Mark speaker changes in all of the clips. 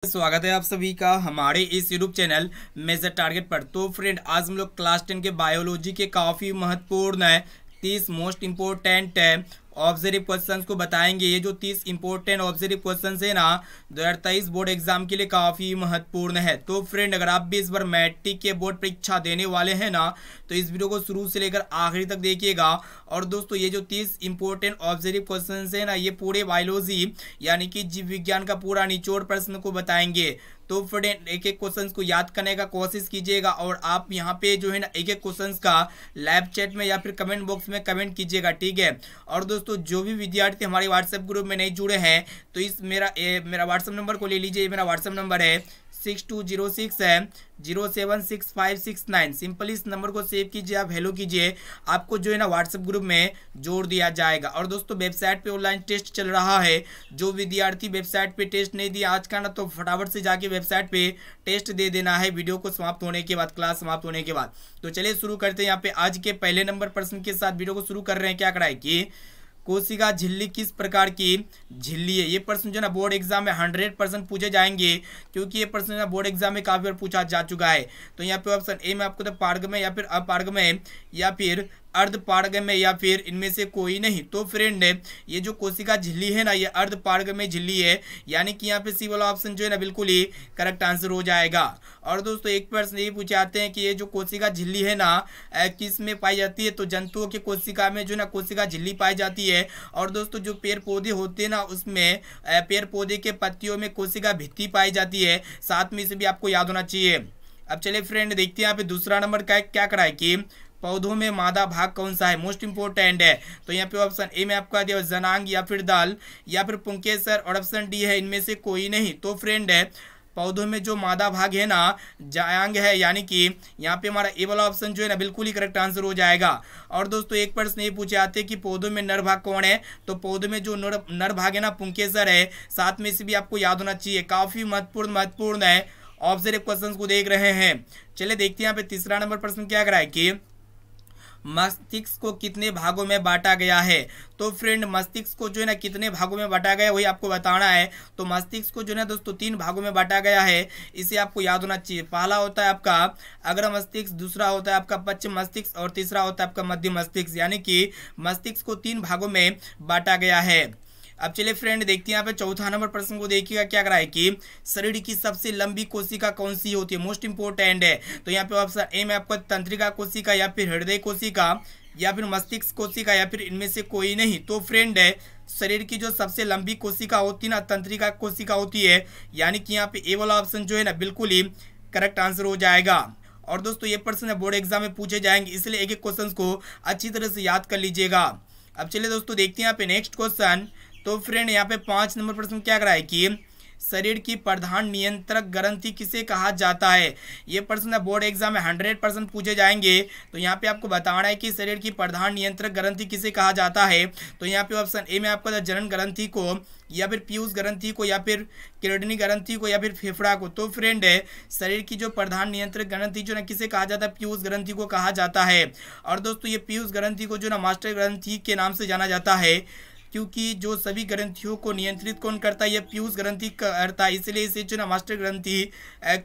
Speaker 1: स्वागत है आप सभी का हमारे इस यूट्यूब चैनल मेजर टारगेट पर। तो फ्रेंड, आज हम लोग क्लास 10 के बायोलॉजी के काफ़ी महत्वपूर्ण है 30 मोस्ट इम्पोर्टेंट ऑब्जर्व क्वेश्चंस को बताएंगे। ये जो 30 इंपॉर्टेंट ऑब्जर्व क्वेश्चंस है ना 2023 बोर्ड एग्जाम के लिए काफ़ी महत्वपूर्ण है। तो फ्रेंड, अगर आप भी इस बार मैट्रिक के बोर्ड परीक्षा देने वाले हैं ना तो इस वीडियो को शुरू से लेकर आखिरी तक देखिएगा। और दोस्तों, ये जो 30 इंपॉर्टेंट ऑब्जर्व क्वेश्चंस है ना ये पूरे बायोलॉजी यानी कि जीव विज्ञान का पूरा निचोड़ प्रश्न को बताएंगे। तो फ्रेंड, एक एक क्वेश्चन को याद करने का कोशिश कीजिएगा और आप यहाँ पे जो है ना एक एक क्वेश्चन का लाइव चैट में या फिर कमेंट बॉक्स में कमेंट कीजिएगा, ठीक है। और दोस्तों, जो भी विद्यार्थी हमारे व्हाट्सएप ग्रुप में नहीं जुड़े हैं तो इस मेरा व्हाट्सएप नंबर को ले लीजिए। मेरा व्हाट्सएप नंबर है 6206 है 076569। सिंपली इस नंबर को सेव कीजिए, आप हेलो कीजिए, आपको जो है ना व्हाट्सएप ग्रुप में जोड़ दिया जाएगा। और दोस्तों, वेबसाइट पे ऑनलाइन टेस्ट चल रहा है। जो विद्यार्थी वेबसाइट पे टेस्ट नहीं दिया आज का ना तो फटाफट से जाके वेबसाइट पे टेस्ट दे देना है वीडियो को समाप्त होने के बाद, क्लास समाप्त होने के बाद। तो चलिए शुरू करते हैं। यहाँ पे आज के पहले नंबर प्रश्न के साथ वीडियो को शुरू कर रहे हैं। क्या कराए कि कोशिका झिल्ली किस प्रकार की झिल्ली है। ये प्रश्न जो ना बोर्ड एग्जाम में 100% पूछे जाएंगे, क्योंकि ये प्रश्न ना बोर्ड एग्जाम में काफी बार पूछा जा चुका है। तो यहाँ पे ऑप्शन ए में आपको तो पारगम्य या फिर अपारगम्य या फिर अर्धपारगम्य या फिर इनमें से कोई नहीं। तो फ्रेंड, ये जो कोशिका झिल्ली है ना ये अर्धपारगम्य झिल्ली है, यानी कि यहाँ पे सी वाला ऑप्शन जो है ना बिल्कुल ही करेक्ट आंसर हो जाएगा। और दोस्तों, एक प्रश्न ये पूछे जाते हैं कि ये जो कोशिका झिल्ली है ना किस में पाई जाती है। तो जंतुओं के कोशिका में जो ना कोशिका झिल्ली पाई जाती है। और दोस्तों, जो पेड़ पौधे होते हैं ना उसमें पेड़ पौधे के पत्तियों में कोशिका भित्ति पाई जाती है। साथ में इसे भी आपको याद होना चाहिए। अब चलिए फ्रेंड, देखते हैं यहाँ पे दूसरा नंबर का क्या कराए कि पौधों में मादा भाग कौन सा है, मोस्ट इंपोर्टेंट है। तो यहाँ पे ऑप्शन ए में आपका दिया जनांग या फिर दाल या फिर पुंकेसर, और ऑप्शन डी है इनमें से कोई नहीं। तो फ्रेंड, पौधों में जो मादा भाग है ना जायांग है, यानी कि यहाँ पे हमारा ए वाला ऑप्शन जो है ना बिल्कुल ही करेक्ट आंसर हो जाएगा। और दोस्तों, एक प्रश्न ये पूछे जाते हैं कि पौधों में नर भाग कौन है। तो पौधों में जो नर भाग है ना पुंकेसर है। साथ में इसे भी आपको याद होना चाहिए, काफी महत्वपूर्ण है। ऑब्जर्व क्वेश्चंस को देख रहे हैं। चलिए देखते हैं यहाँ पे तीसरा नंबर प्रश्न क्या कराए कि मस्तिष्क को कितने भागों में बांटा गया है। तो फ्रेंड, मस्तिष्क को जो है ना कितने भागों में बांटा गया वही आपको बताना है। तो मस्तिष्क को जो है ना दोस्तों 3 भागों में बांटा गया है, इसे आपको याद होना चाहिए। पहला होता है आपका अग्र मस्तिष्क, दूसरा होता है आपका पश्चिम मस्तिष्क और तीसरा होता है आपका मध्य मस्तिष्क, यानी कि मस्तिष्क को 3 भागों में बांटा गया है। अब चलिए फ्रेंड, देखते हैं यहाँ पे चौथा नंबर प्रश्न को देखिएगा क्या कराए कि शरीर की सबसे लंबी कोशिका कौन सी होती है, मोस्ट इंपोर्टेंट है। तो यहाँ पे ऑप्शन ए में आपको तंत्रिका कोशिका या फिर हृदय कोशिका या फिर मस्तिष्क कोशिका या फिर इनमें से कोई नहीं। तो फ्रेंड, शरीर की जो सबसे लंबी कोशिका होती है ना तंत्रिका कोशिका होती है, यानी कि यहाँ पे ए वाला ऑप्शन जो है ना बिल्कुल ही करेक्ट आंसर हो जाएगा। और दोस्तों, ये प्रश्न बोर्ड एग्जाम में पूछे जाएंगे, इसलिए एक एक क्वेश्चन को अच्छी तरह से याद कर लीजिएगा। अब चलिए दोस्तों, देखते हैं यहाँ पे नेक्स्ट क्वेश्चन। तो फ्रेंड, यहाँ पे 5 नंबर प्रश्न क्या कराए कि शरीर की प्रधान नियंत्रक ग्रंथि किसे कहा जाता है। ये प्रश्न बोर्ड एग्जाम में 100% पूछे जाएंगे। तो यहाँ पे आपको बताना है कि शरीर की प्रधान नियंत्रक ग्रंथि किसे कहा जाता है। तो यहाँ पे ऑप्शन ए में आपका जनन ग्रंथि को या फिर पीयूष ग्रंथि को या फिर किडनी ग्रंथि को या फिर फेफड़ा को। तो फ्रेंड, शरीर की जो प्रधान नियंत्रक ग्रंथि जो ना किसे कहा जाता है, पीयूष ग्रंथि को कहा जाता है। और दोस्तों, ये पीयूष ग्रंथि को जो ना मास्टर ग्रंथि के नाम से जाना जाता है, क्योंकि जो सभी ग्रंथियों को नियंत्रित कौन करता है, ये पीयूष ग्रंथि करता है, इसलिए इसे जो ना मास्टर ग्रंथि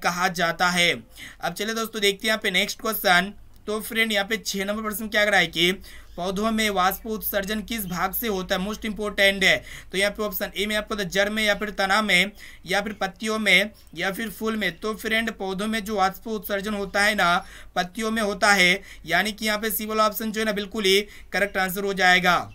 Speaker 1: कहा जाता है। अब चलिए दोस्तों, देखते हैं यहाँ पे नेक्स्ट क्वेश्चन। तो फ्रेंड, यहाँ पे 6 नंबर प्रश्न क्या कराए कि पौधों में वाष्प उत्सर्जन किस भाग से होता है, मोस्ट इंपोर्टेंट है। तो यहाँ पे ऑप्शन ए में आपको जड़ में या फिर तना में या फिर पत्तियों में या फिर फूल में। तो फ्रेंड, पौधों में जो वाष्प उत्सर्जन होता है ना पत्तियों में होता है, यानी कि यहाँ पे सी वाला ऑप्शन जो है ना बिल्कुल ही करेक्ट आंसर हो जाएगा।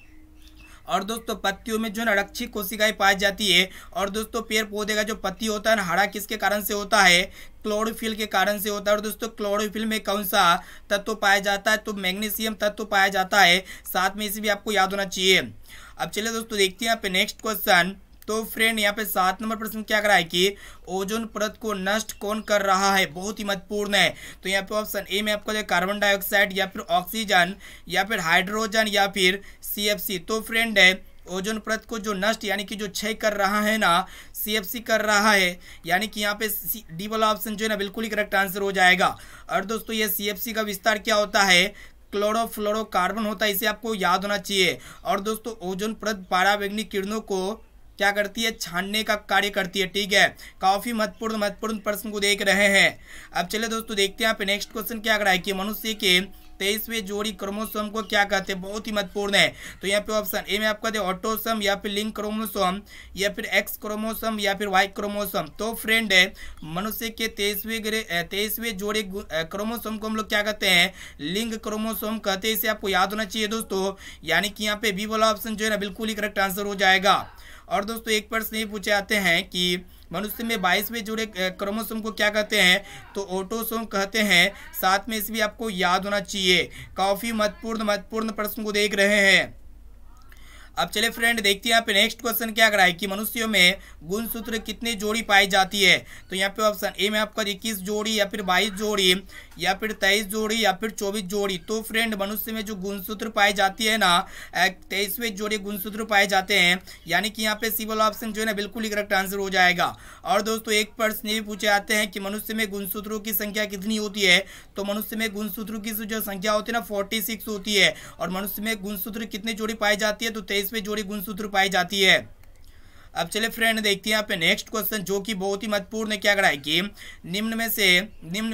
Speaker 1: और दोस्तों, पत्तियों में जो है ना रक्षित कोशिकाएं पाई जाती है। और दोस्तों, पेड़ पौधे का जो पत्ती होता है ना हरा किसके कारण से होता है, क्लोरोफिल के कारण से होता है। और दोस्तों, क्लोरोफिल में कौन सा तत्व पाया जाता है, तो मैग्नीशियम तत्व पाया जाता है। साथ में इसे भी आपको याद होना चाहिए। अब चलिए दोस्तों, देखते हैं यहाँ पे नेक्स्ट क्वेश्चन। तो फ्रेंड, यहाँ पे 7 नंबर प्रश्न क्या कराए कि ओजोन परत को नष्ट कौन कर रहा है, बहुत ही महत्वपूर्ण है। तो यहाँ पे ऑप्शन ए में आपको कार्बन डाइऑक्साइड या फिर ऑक्सीजन या फिर हाइड्रोजन या फिर CFC। तो फ्रेंड, ओजोन परत को जो नष्ट यानी कि जो क्षय कर रहा है ना CFC कर रहा है, यानी कि यहाँ पे डी वाला ऑप्शन जो है ना बिल्कुल ही करेक्ट आंसर हो जाएगा। और दोस्तों, ये CFC का विस्तार क्या होता है, क्लोरोफ्लोरोकार्बन होता है, इसे आपको याद होना चाहिए। और दोस्तों, ओजोन परत पराबैंगनी किरणों को क्या करती है, छानने का कार्य करती है। ठीक है, काफी महत्वपूर्ण प्रश्न को देख रहे हैं। अब चले दोस्तों देखते हैं यहाँ पे नेक्स्ट क्वेश्चन क्या कर रहा है कि मनुष्य के 23वें जोड़ी क्रोमोसोम को क्या कहते हैं, बहुत ही महत्वपूर्ण है। तो यहाँ पे ऑप्शन ए में आपका दे ऑटोसोम या फिर लिंक क्रोमोसोम या फिर एक्स क्रोमोसोम या फिर वाई क्रोमोसोम। तो फ्रेंड मनुष्य के 23वें जोड़ी क्रोमोसोम को हम लोग क्या कहते हैं, लिंक क्रोमोसोम कहते हैं। इसे आपको याद होना चाहिए दोस्तों, यानी कि यहाँ पे बी वाला ऑप्शन जो है ना बिल्कुल ही करेक्ट आंसर हो जाएगा। और दोस्तों एक प्रश्न ये पूछे जाते हैं कि मनुष्य में 22वें जोड़े क्रोमोसोम को क्या कहते हैं, तो ऑटोसोम कहते हैं। साथ में इसे भी आपको याद होना चाहिए। काफी महत्वपूर्ण प्रश्न को देख रहे हैं। अब चले फ्रेंड देखते हैं यहाँ पे नेक्स्ट क्वेश्चन क्या कराए कि मनुष्यों में गुणसूत्र कितने जोड़ी पाई जाती है। तो यहाँ पे ऑप्शन ए में आपका 21 जोड़ी या फिर 22 जोड़ी या फिर 23 जोड़ी या फिर 24 जोड़ी। तो फ्रेंड मनुष्य में जो गुणसूत्र पाई जाती है ना 23वें जोड़ी गुणसूत्र पाए जाते हैं, यानी कि यहाँ पे सी वाला ऑप्शन जो है ना बिल्कुल ही करेक्ट आंसर हो जाएगा। और दोस्तों एक प्रश्न ये भी पूछे जाते हैं कि मनुष्य में गुणसूत्रों की संख्या कितनी होती है। तो मनुष्य में गुणसूत्रों की जो संख्या होती है ना 46 होती है। और मनुष्य में गुणसूत्र कितने जोड़ी पाई जाती है, तो 23वें जोड़ी गुणसूत्र पाई जाती है। अब चले फ्रेंड देखते हैं यहाँ पे नेक्स्ट क्वेश्चन जो कि बहुत ही महत्वपूर्ण है। क्या कराए कि निम्न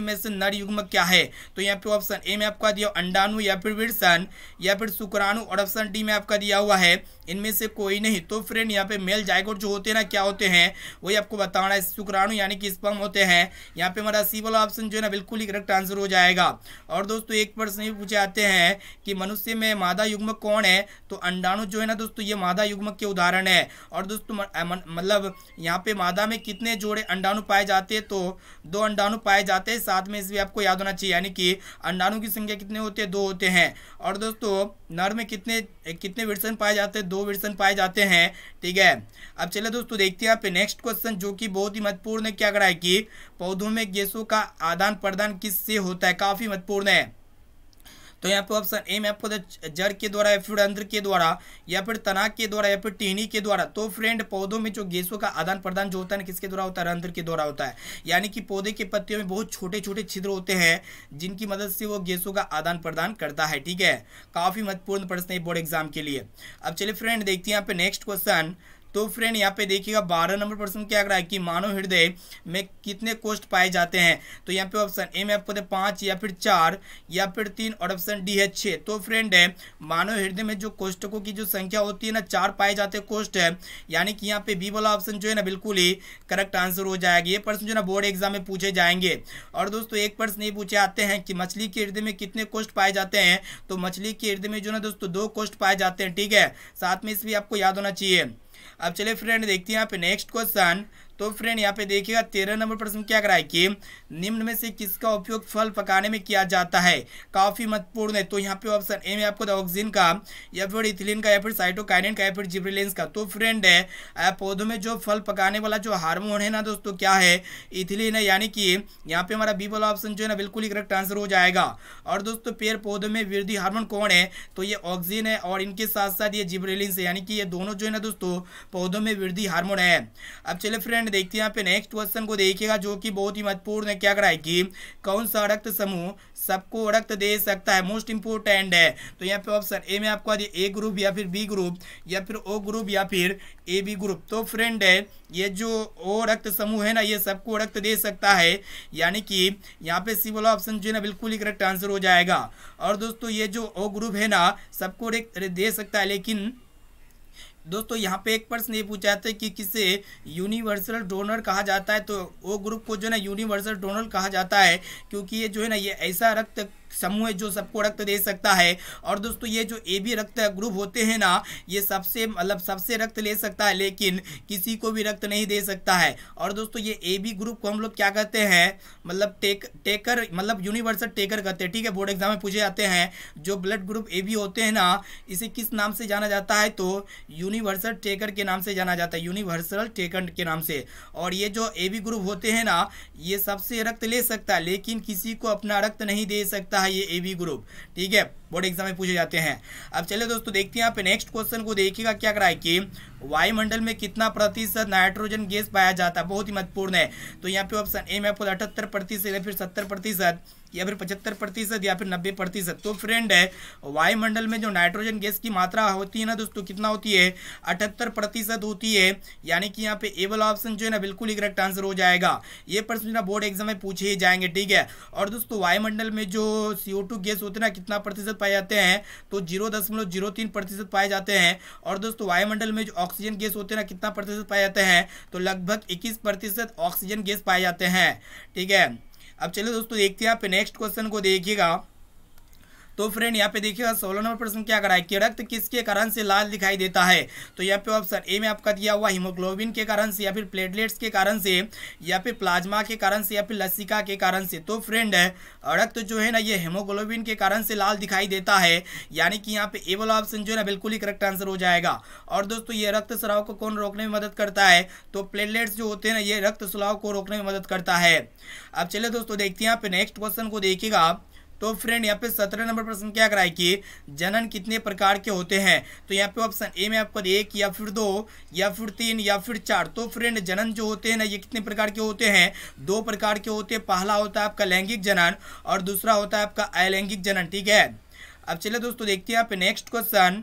Speaker 1: में से नर युग्मक क्या है। तो यहाँ पे ऑप्शन ए में आपका दिया अंडाणु या फिर विषण या फिर शुक्राणु और ऑप्शन डी में आपका दिया हुआ है इनमें से कोई नहीं। तो फ्रेंड यहाँ पे मेल जाइगोट जो होते हैं ना क्या होते हैं वही आपको बताना है, शुक्राणु यानी कि स्पर्म होते हैं। यहाँ पे हमारा सी वाला ऑप्शन जो है ना बिल्कुल ही करेक्ट आंसर हो जाएगा। और दोस्तों एक प्रश्न ये पूछे जाते हैं कि मनुष्य में मादा युग्मक कौन है। तो अंडाणु जो है ना दोस्तों ये मादा युग्मक के उदाहरण है। और दोस्तों मतलब यहाँ पे मादा में कितने जोड़े अंडाणु पाए जाते हैं, तो 2 अंडाणु पाए जाते हैं। साथ में इसलिए आपको याद होना चाहिए, यानी कि अंडाणु की संख्या कितने होते हैं, 2 होते हैं। और दोस्तों नर में कितने विषण पाए जाते हैं, 2 विषण पाए जाते हैं। ठीक है, अब चले दोस्तों देखते हैं यहाँ पे नेक्स्ट क्वेश्चन जो कि बहुत ही महत्वपूर्ण है। क्या करा है कि पौधों में गैसों का आदान प्रदान किससे होता है, काफी महत्वपूर्ण है। तो यहाँ पे ऑप्शन ए में आपको जड़ के द्वारा या फिर रंध्र के द्वारा या फिर तना के द्वारा या फिर टहनी के द्वारा। तो फ्रेंड पौधों में जो गैसों का आदान प्रदान जो होता है किसके द्वारा होता है, रंध्र के द्वारा होता है। यानी कि पौधे के पत्तियों में बहुत छोटे छोटे छिद्र होते हैं जिनकी मदद से वो गैसों का आदान प्रदान करता है। ठीक है, काफी महत्वपूर्ण प्रश्न है बोर्ड एग्जाम के लिए। अब चलिए फ्रेंड देखते हैं यहाँ पे नेक्स्ट क्वेश्चन। तो फ्रेंड यहाँ पे देखिएगा 12 नंबर प्रश्न क्या कर रहा है कि मानव हृदय में कितने कोष्ठ पाए जाते हैं। तो यहाँ पे ऑप्शन ए में आपको 5 या फिर 4 या फिर 3 और ऑप्शन डी है 6। तो फ्रेंड मानव हृदय में जो कोष्ठकों की जो संख्या होती है ना 4 पाए जाते हैं कोष्ठ है, यानी कि यहाँ पे बी वाला ऑप्शन जो है ना बिल्कुल ही करेक्ट आंसर हो जाएगा। ये प्रश्न जो है ना बोर्ड एग्जाम में पूछे जाएंगे। और दोस्तों एक प्रश्न ये पूछे आते हैं कि मछली के हृदय में कितने कोष्ठ पाए जाते हैं। तो मछली के हृदय में जो ना दोस्तों 2 कोष्ठ पाए जाते हैं। ठीक है, साथ में इसलिए आपको याद होना चाहिए। अब चलिए फ्रेंड देखते हैं यहाँ पे नेक्स्ट क्वेश्चन। तो फ्रेंड यहाँ पे देखिएगा 13 नंबर प्रश्न क्या कराए कि निम्न में से किसका उपयोग फल पकाने में किया जाता है, काफी महत्वपूर्ण है। तो यहाँ पे ऑप्शन ए में आपको ऑक्सीजन का या फिर इथिलीन का या फिर साइटोकाइनिन का या फिर जिबरेलिन्स का। तो फ्रेंड पौधों में जो फल पकाने वाला जो हार्मोन है ना दोस्तों क्या है, इथिलीन है। यानी कि यहाँ पे हमारा बी वाला ऑप्शन जो है ना बिल्कुल ही करेक्ट आंसर हो जाएगा। और दोस्तों पेड़ पौधों में वृद्धि हार्मोन कौन है, तो ये ऑक्सीजन है और इनके साथ साथ ये जिबरेलिन्स है। यानी कि ये दोनों जो है ना दोस्तों पौधों में वृद्धि हार्मोन है। अब चलिए फ्रेंड देखते हैं यहाँ पे नेक्स्ट क्वेश्चन को देखिएगा जो कि बहुत ही महत्वपूर्ण है। क्या कराए कि कौन सा रक्त समूह सबको रक्त दे सकता है, मोस्ट इंपोर्टेंट है। तो यहाँ पे ऑप्शन ए में आपको ए ग्रुप या फिर बी ग्रुप या फिर ओ ग्रुप या फिर ए बी ग्रुप। तो फ्रेंड ये जो ओ रक्त समूह है ना ये सबको रक्त दे सकता है, यानी कि यहाँ पे सी वाला ऑप्शन जो है ना बिल्कुल ही करेक्ट आंसर हो जाएगा। और दोस्तों ये जो ओ ग्रुप है ना सबको रक्त दे सकता है, लेकिन दोस्तों यहाँ पे एक प्रश्न ये पूछा जाता है कि किसे यूनिवर्सल डोनर कहा जाता है। तो वो ग्रुप को जो है ना यूनिवर्सल डोनर कहा जाता है क्योंकि ये जो है ना ये ऐसा रक्त समूह है जो सबको रक्त दे सकता है। और दोस्तों ये जो ए बी रक्त ग्रुप होते हैं ना ये सबसे रक्त ले सकता है लेकिन किसी को भी रक्त नहीं दे सकता है। और दोस्तों ये ए बी ग्रुप को हम लोग क्या कहते हैं, मतलब टेकर मतलब यूनिवर्सल टेकर कहते हैं। ठीक है, बोर्ड एग्जाम में पूछे जाते हैं जो ब्लड ग्रुप ए बी होते हैं ना इसे किस नाम से जाना जाता है, तो यूनिवर्सल टेकर के नाम से जाना जाता है, यूनिवर्सल टेकर के नाम से। और ये जो ए बी ग्रुप होते हैं ना ये सबसे रक्त ले सकता है लेकिन किसी को अपना रक्त नहीं दे सकता है ये ए बी ग्रुप। ठीक है, बोर्ड एग्जाम में पूछे जाते हैं। अब चलिए दोस्तों देखते हैं यहाँ पे नेक्स्ट क्वेश्चन को, देखिएगा क्या करा है कि वायुमंडल में कितना प्रतिशत नाइट्रोजन गैस पाया जाता है, बहुत ही महत्वपूर्ण है। तो यहाँ पे ऑप्शन ए में आपको 78% या फिर 70% या फिर 75% या फिर 90%। तो फ्रेंड है वायुमंडल में जो नाइट्रोजन गैस की मात्रा होती है ना दोस्तों, कितना होती है 78% होती है, यानी कि यहाँ पे ए वाला ऑप्शन जो है ना बिल्कुल ही करेक्ट आंसर हो जाएगा। ये प्रश्न ना बोर्ड एग्जाम में पूछे ही जाएंगे, ठीक है। और दोस्तों वायुमंडल में जो CO2 गैस होते हैं ना कितना प्रतिशत पाए जाते हैं, तो 0.03% पाए जाते हैं। और दोस्तों वायुमंडल में जो ऑक्सीजन गैस होते हैं ना कितना प्रतिशत पाए जाते हैं, तो लगभग 21% ऑक्सीजन गैस पाए जाते हैं, ठीक है। अब चलिए दोस्तों देखते हैं यहाँ पे नेक्स्ट क्वेश्चन को, देखिएगा। तो फ्रेंड यहाँ पे देखिएगा 16 नंबर प्रश्न क्या करा है कि रक्त किसके कारण से लाल दिखाई देता है। तो यहाँ पे ऑप्शन ए में आपका दिया हुआ हीमोग्लोबिन के कारण से, या फिर प्लेटलेट्स के कारण से, या फिर प्लाज्मा के कारण से, या फिर लसिका के कारण से। तो फ्रेंड रक्त जो है ना ये हीमोग्लोबिन के कारण से लाल दिखाई देता है, यानी कि यहाँ पे ए वाला ऑप्शन जो है ना बिल्कुल ही करेक्ट आंसर हो जाएगा। और दोस्तों ये रक्त स्राव को कौन रोकने में मदद करता है, तो प्लेटलेट्स जो होते हैं ना ये रक्त स्राव को रोकने में मदद करता है। अब चलिए दोस्तों देखते हैं यहाँ पे नेक्स्ट क्वेश्चन को, देखिएगा। तो फ्रेंड यहाँ पे 17 नंबर प्रश्न क्या कराए कि जनन कितने प्रकार के होते हैं। तो यहाँ पे ऑप्शन ए में आपको 1 या फिर 2 या फिर 3 या फिर 4। तो फ्रेंड जनन जो होते हैं ना ये कितने प्रकार के होते हैं, 2 प्रकार के होते हैं। पहला होता है आपका लैंगिक जनन और दूसरा होता है आपका अलैंगिक जनन, ठीक है। अब चलिए दोस्तों देखते हैं यहाँ पे नेक्स्ट क्वेश्चन।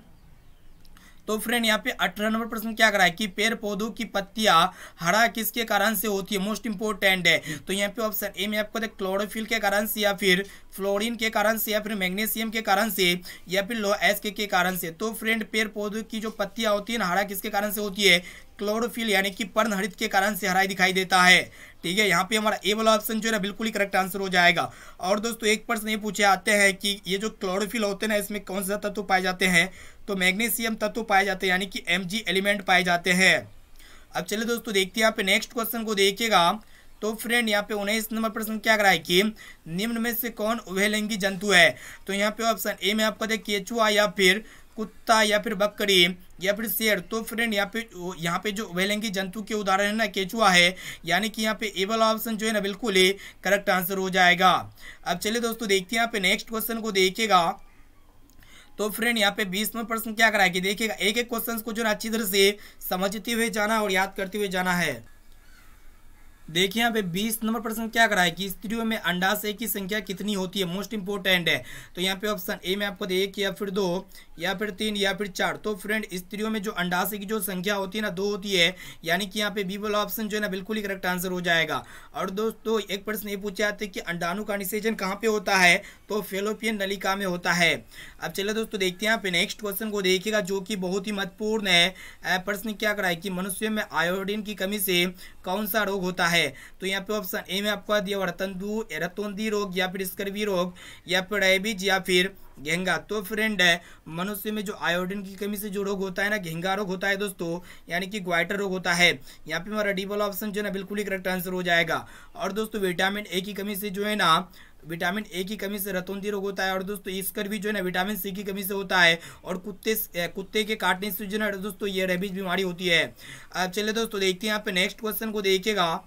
Speaker 1: तो फ्रेंड यहाँ पे 18 नंबर प्रश्न क्या करा है कि पेड़ पौधों की पत्तियां हरा किसके कारण से होती है, मोस्ट इंपोर्टेंट है। तो यहाँ पे ऑप्शन ए में आपको क्लोरोफिल के कारण से, या फिर फ्लोरीन के कारण से, या फिर मैग्नीशियम के कारण से, या फिर लो एस के कारण से। तो फ्रेंड पेड़ पौधों की जो पत्तियां होती है ना हरा किसके कारण से होती है, क्लोरोफिल यानी कि पर्णहरित के कारण से हरा दिखाई देता है, ठीक है। यहाँ पे हमारा ए वाला ऑप्शन जो है ना बिल्कुल ही करेक्ट आंसर हो जाएगा। और दोस्तों एक प्रश्न ये पूछे आते हैं कि ये जो क्लोरोफिल होते हैं ना इसमें कौन सा तत्व पाए जाते हैं, तो मैग्नीशियम तत्व पाए जाते हैं, यानी कि Mg एलिमेंट पाए जाते हैं। अब चलिए दोस्तों देखते हैं यहाँ पे नेक्स्ट क्वेश्चन को, देखिएगा। तो फ्रेंड यहाँ पे 19 नंबर प्रश्न क्या करा है कि निम्न में से कौन उभयलिंगी जंतु है। तो यहाँ पे ऑप्शन ए में आपको केचुआ, या फिर कुत्ता, या फिर बकरी, या फिर शेर। तो फ्रेंड यहाँ पे जो उभयलिंगी जंतु के उदाहरण है ना केचुआ है, यानी कि यहाँ पे ए वाला ऑप्शन जो है ना बिल्कुल ही करेक्ट आंसर हो जाएगा। अब चलिए दोस्तों देखते हैं यहाँ पे नेक्स्ट क्वेश्चन को, देखिएगा। तो फ्रेंड यहाँ पे 20 नंबर प्रश्न क्या करा है कि देखिएगा एक एक क्वेश्चन को जो ना अच्छी तरह से समझते हुए जाना और याद करते हुए जाना है। देखिए यहाँ पे 20 नंबर प्रश्न क्या करा है कि स्त्रियों में अंडाशय की संख्या कितनी होती है, मोस्ट इंपोर्टेंट है। तो यहाँ पे ऑप्शन ए में आपको 1 या फिर 2 या फिर 3 या फिर 4। तो फ्रेंड स्त्रियों में जो अंडाशय की जो संख्या होती है ना 2 होती है, यानी कि यहाँ पे बी वाला ऑप्शन जो है ना बिल्कुल ही करेक्ट आंसर हो जाएगा। और दोस्तों एक प्रश्न ये पूछे जाते हैं कि अंडाणु का निषेचन कहाँ पे होता है, तो फेलोपियन नलिका में होता है। अब चलिए दोस्तों देखते हैं यहाँ पे नेक्स्ट क्वेश्चन को, देखिएगा, जो कि बहुत ही महत्वपूर्ण है। प्रश्न क्या करा है कि मनुष्य में आयोडीन की कमी से कौन सा रोग होता है। तो यहाँ पे ऑप्शन ए में आपको दिया रतौंधी रोग, या फिर स्कर्वी रोग, या फिर रेबीज, या फिर घेंगा। तो फ्रेंड मनुष्य में जो आयोडीन की कमी से जो रोग होता है ना घेंगा रोग होता है दोस्तों, यानी कि ग्वाइटर रोग होता है। यहाँ पे हमारा डी वाला ऑप्शन जो है ना बिल्कुल ही करेक्ट आंसर हो जाएगा। और दोस्तों विटामिन ए की कमी से जो है ना, विटामिन ए की कमी से रतौंधी रोग होता है। और दोस्तों स्कर्वी जो है ना विटामिन सी की कमी से होता है। और कुत्ते के काटने से जो है ना दोस्तों ये रेबीज बीमारी होती है। अब चलिए दोस्तों देखते हैं यहाँ पे नेक्स्ट क्वेश्चन को, देखिएगा।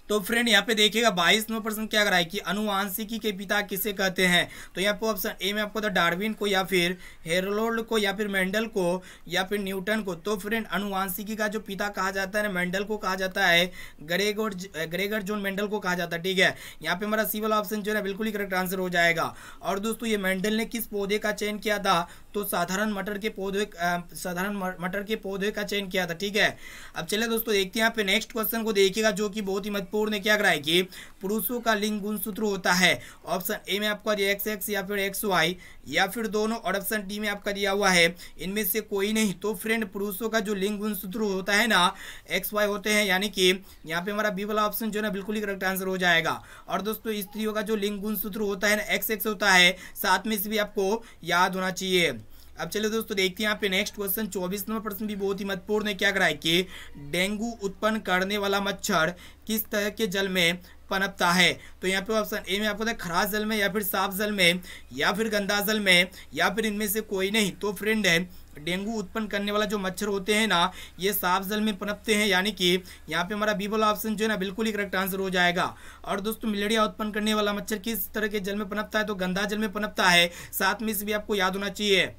Speaker 1: तो फ्रेंड यहाँ पे देखिएगा 22 नंबर प्रश्न क्या करा है कि अनुवांशिकी के पिता किसे कहते हैं। तो यहाँ पे ऑप्शन ए में आपको डार्विन को, या फिर हेरोल्ड को, या फिर मेंडल को, या फिर न्यूटन को। तो फ्रेंड अनुवांशिकी का जो पिता कहा जाता है ना मेंडल को कहा जाता है, ग्रेगर जॉन मेंडल को कहा जाता है, ठीक है। यहाँ पे हमारा सी वाला ऑप्शन जो है बिल्कुल ही करेक्ट आंसर हो जाएगा। और दोस्तों ये मेंडल ने किस पौधे का चयन किया था, तो साधारण मटर के पौधे का चयन किया था, ठीक है। अब चलिए दोस्तों देखते हैं यहाँ पे नेक्स्ट क्वेश्चन को, देखिएगा, जो कि बहुत ही महत्वपूर्ण है। क्या करा है कि पुरुषों का लिंग गुणसूत्र होता है। ऑप्शन ए में आपका XX, या फिर XY, या फिर दोनों। और ऑप्शन डी में आपका दिया हुआ है इनमें से कोई नहीं। तो फ्रेंड पुरुषों का जो लिंग गुणसूत्र होता है ना XY होते हैं, यानी कि यहाँ पे हमारा बी वाला ऑप्शन जो है ना बिल्कुल ही करेक्ट आंसर हो जाएगा। और दोस्तों स्त्रियों का जो लिंग गुणसूत्र होता है ना XX होता है, साथ में से भी आपको याद होना चाहिए। अब चलिए दोस्तों देखते हैं यहाँ पे नेक्स्ट क्वेश्चन 24 नंबर प्रश्न भी बहुत ही महत्वपूर्ण है। क्या करा है कि डेंगू उत्पन्न करने वाला मच्छर किस तरह के जल में पनपता है। तो यहाँ पे ऑप्शन ए में आपको खराब जल में, या फिर साफ जल में, या फिर गंदा जल में, या फिर इनमें से कोई नहीं। तो फ्रेंड है डेंगू उत्पन्न करने वाला जो मच्छर होते हैं ना, ये साफ जल में पनपते हैं, यानी कि यहाँ पे हमारा बी वाला ऑप्शन जो है ना बिल्कुल ही करेक्ट आंसर हो जाएगा। और दोस्तों मलेरिया उत्पन्न करने वाला मच्छर किस तरह के जल में पनपता है, तो गंदा जल में पनपता है, साथ में इसे भी आपको याद होना चाहिए।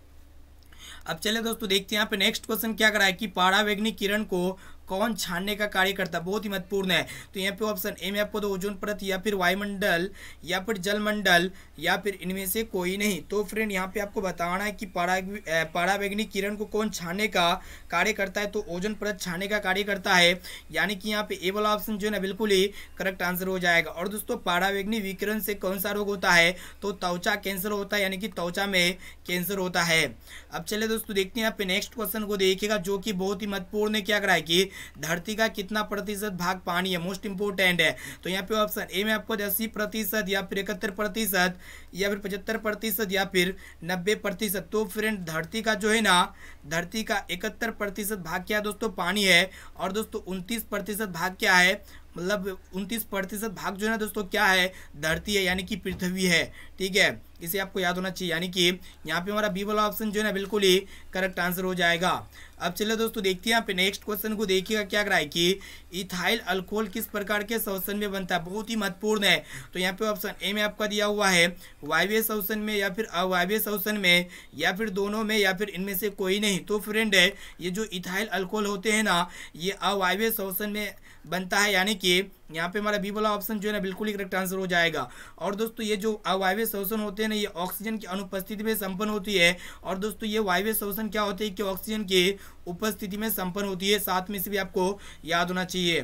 Speaker 1: अब चले दोस्तों देखते हैं यहाँ पे नेक्स्ट क्वेश्चन क्या करा है कि परावैंगनी किरण को कौन छानने का कार्य करता है, बहुत ही महत्वपूर्ण है। तो यहाँ पे ऑप्शन ए में आपको तो ओजोन परत या फिर वायुमंडल या फिर जलमंडल या फिर इनमें से कोई नहीं। तो फ्रेंड यहाँ पे आपको बताना है कि परावैंगनी किरण को कौन छानने का कार्य करता है, तो ओजोन परत छानने का कार्य करता है, यानी कि यहाँ पे ए वाला ऑप्शन जो है ना बिल्कुल ही करेक्ट आंसर हो जाएगा। और दोस्तों परावैंगनी विकिरण से कौन सा रोग होता है, तो त्वचा कैंसर होता है, यानी कि त्वचा में कैंसर होता है। अब चले दोस्तों देखते हैं यहाँ पे नेक्स्ट क्वेश्चन को देखिएगा, जो कि बहुत ही महत्वपूर्ण है। क्या करा है कि धरती का कितना प्रतिशत भाग पानी है, मोस्ट इंपोर्टेंट है। तो यहाँ पे ऑप्शन ए में आपको 80% या फिर 71% या फिर 75% या फिर 90%। तो फ्रेंड धरती का जो है ना, धरती का 71% भाग क्या है दोस्तों, पानी है। और दोस्तों 29% भाग क्या है, मतलब 29% भाग जो है ना दोस्तों क्या है, धरती है, यानी कि पृथ्वी है। ठीक है, इसे आपको याद होना चाहिए, यानी कि यहाँ पे हमारा बी वाला ऑप्शन जो है ना बिल्कुल ही करेक्ट आंसर हो जाएगा। अब चलिए दोस्तों देखते हैं यहाँ पे नेक्स्ट क्वेश्चन को देखिएगा क्या करा है कि इथाइल अल्कोहल किस प्रकार के शोषण में बनता है, बहुत ही महत्वपूर्ण है। तो यहाँ पे ऑप्शन ए में आपका दिया हुआ है वायवीय शोषण में या फिर अवायवीय शोषण में या फिर दोनों में या फिर इनमें से कोई नहीं। तो फ्रेंड है ये जो इथाइल अल्कोहल होते हैं ना, ये अवायवीय शोषण में बनता है, यानी कि यहाँ पे हमारा बी वाला ऑप्शन जो है ना बिल्कुल ही करेक्ट आंसर हो जाएगा। और दोस्तों ये जो अवायवीय शोषण होते हैं ना, ये ऑक्सीजन की अनुपस्थिति में संपन्न होती है। और दोस्तों ये वायवीय शोषण क्या होती है कि ऑक्सीजन की उपस्थिति में संपन्न होती है, साथ में से भी आपको याद होना चाहिए।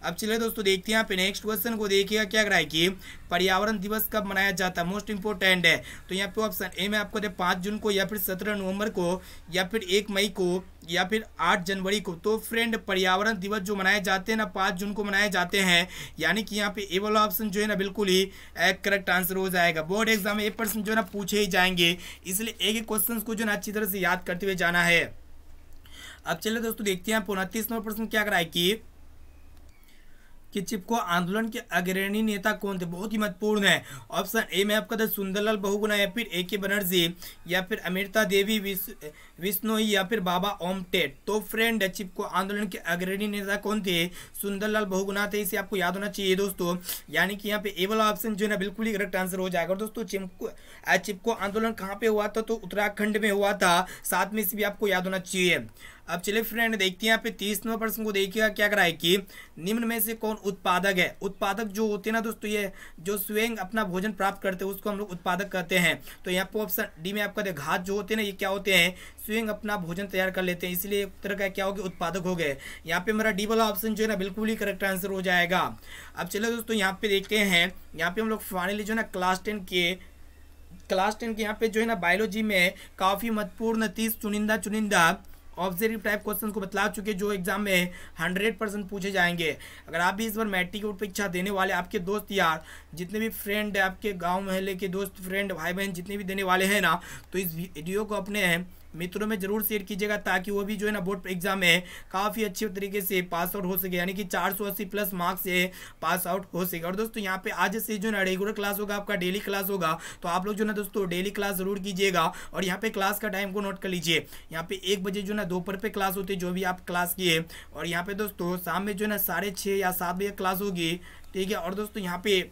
Speaker 1: अब चलिए दोस्तों देखते हैं यहाँ पे नेक्स्ट क्वेश्चन को देखिएगा क्या करा है कि पर्यावरण दिवस कब मनाया जाता है, मोस्ट इंपोर्टेंट है। तो यहाँ पे ऑप्शन ए में आपको दे 5 जून को या फिर 17 नवंबर को या फिर 1 मई को या फिर 8 जनवरी को। तो फ्रेंड पर्यावरण दिवस जो मनाए जाते हैं ना 5 जून को मनाए जाते हैं, यानी कि यहाँ पे ए वाला ऑप्शन जो है ना बिल्कुल ही करेक्ट आंसर हो जाएगा। बोर्ड एग्जाम में 1% जो है ना पूछे ही जाएंगे, इसलिए एक एक क्वेश्चन को जो है ना अच्छी तरह से याद करते हुए जाना है। अब चलिए दोस्तों देखते हैं यहाँ पे 29वां प्रश्न क्या करा है कि चिपको आंदोलन के अग्रणी नेता कौन थे, बहुत ही महत्वपूर्ण है। ऑप्शन ए में आपका था सुंदरलाल बहुगुणा या फिर ए के बनर्जी या फिर अमृता देवी विश्नोई या फिर बाबा ओमटेट। तो फ्रेंड चिपको आंदोलन के अग्रणी नेता कौन थे, सुंदरलाल बहुगुणा थे, इसे आपको याद होना चाहिए दोस्तों, यानी कि यहाँ पे ए वाला ऑप्शन जो है ना बिल्कुल ही करेक्ट आंसर हो जाएगा। और दोस्तों चिपको आंदोलन कहाँ पे हुआ था, तो उत्तराखंड में हुआ था, साथ में इसे भी आपको याद होना चाहिए। अब चलिए फ्रेंड देखते हैं यहाँ पे 30वां प्रश्न को देखिएगा क्या करा है कि निम्न में से कौन उत्पादक है। उत्पादक जो होते हैं ना दोस्तों, ये जो स्वयं अपना भोजन प्राप्त करते हैं उसको हम लोग उत्पादक कहते हैं। तो यहाँ पे ऑप्शन डी में आपका घात जो होते हैं ना, ये क्या होते हैं, स्वयं अपना भोजन तैयार कर लेते हैं, इसलिए एक तरह का क्या हो गया, उत्पादक हो गए। यहाँ पे मेरा डी वाला ऑप्शन जो है ना बिल्कुल ही करेक्ट आंसर हो जाएगा। अब चलो दोस्तों यहाँ पे देखते हैं, यहाँ पे हम लोग फाइनली जो है ना क्लास 10 के यहाँ पे जो है ना बायोलॉजी में काफ़ी महत्वपूर्ण 30 चुनिंदा ऑब्जेक्टिव टाइप क्वेश्चन को बतला चुके, जो एग्जाम में 100% पूछे जाएंगे। अगर आप भी इस बार मैट्रिक बोर्ड परीक्षा देने वाले, आपके दोस्त यार जितने भी फ्रेंड है, आपके गांव महल्ले के दोस्त फ्रेंड भाई बहन जितने भी देने वाले हैं ना, तो इस वीडियो को अपने मित्रों में जरूर शेयर कीजिएगा, ताकि वो भी जो है ना बोर्ड एग्जाम में काफ़ी अच्छे तरीके से पास आउट हो सके, यानी कि 480 प्लस मार्क्स से पास आउट हो सके। और दोस्तों यहाँ पे आज से जो ना रेगुलर क्लास होगा, आपका डेली क्लास होगा, तो आप लोग जो ना दोस्तों डेली क्लास जरूर कीजिएगा। और यहाँ पे क्लास का टाइम को नोट कर लीजिए, यहाँ पे 1 बजे जो ना दोपहर पे क्लास होती है, जो भी आप क्लास किए। और यहाँ पे दोस्तों शाम में जो है ना 6:30 या 7 बजे क्लास होगी, ठीक है। और दोस्तों यहाँ पे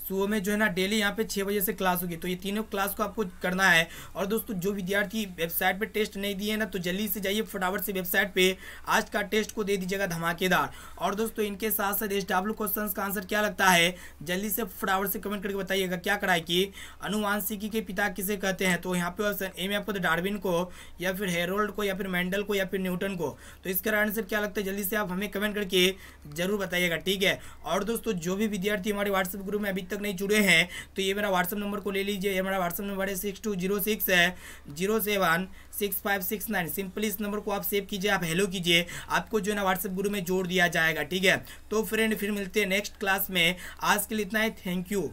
Speaker 1: सुबह में जो है ना डेली यहाँ पे 6 बजे से क्लास होगी, तो ये तीनों क्लास को आपको करना है। और दोस्तों जो विद्यार्थी वेबसाइट पे टेस्ट नहीं दिए ना, तो जल्दी से जाइए फटाफट से वेबसाइट पे आज का टेस्ट को दे दीजिएगा धमाकेदार। और दोस्तों इनके साथ साथ SW क्वेश्चन का आंसर क्या लगता है, जल्दी से फटाफट से कमेंट करके बताइएगा। क्या करा है कि अनुवांशिकी के पिता किसे कहते हैं, तो यहाँ पे ऑप्शन ए में आपको डार्विन को या फिर हेरोल्ड को या फिर मेंडल को या फिर न्यूटन को। तो इसका आंसर क्या लगता है, जल्दी से आप हमें कमेंट करके जरूर बताइएगा, ठीक है। और दोस्तों जो भी विद्यार्थी हमारे व्हाट्सएप ग्रुप में अभी तक नहीं जुड़े हैं, तो ये मेरा व्हाट्सएप नंबर को ले लीजिए। ये मेरा व्हाट्सएप नंबर है 6206076569। सिंपली इस नंबर को आप सेव कीजिए, आप हेलो कीजिए, आपको जो है ना व्हाट्सएप ग्रुप में जोड़ दिया जाएगा, ठीक है। तो फ्रेंड फिर मिलते हैं नेक्स्ट क्लास में, आज के लिए इतना ही, थैंक यू।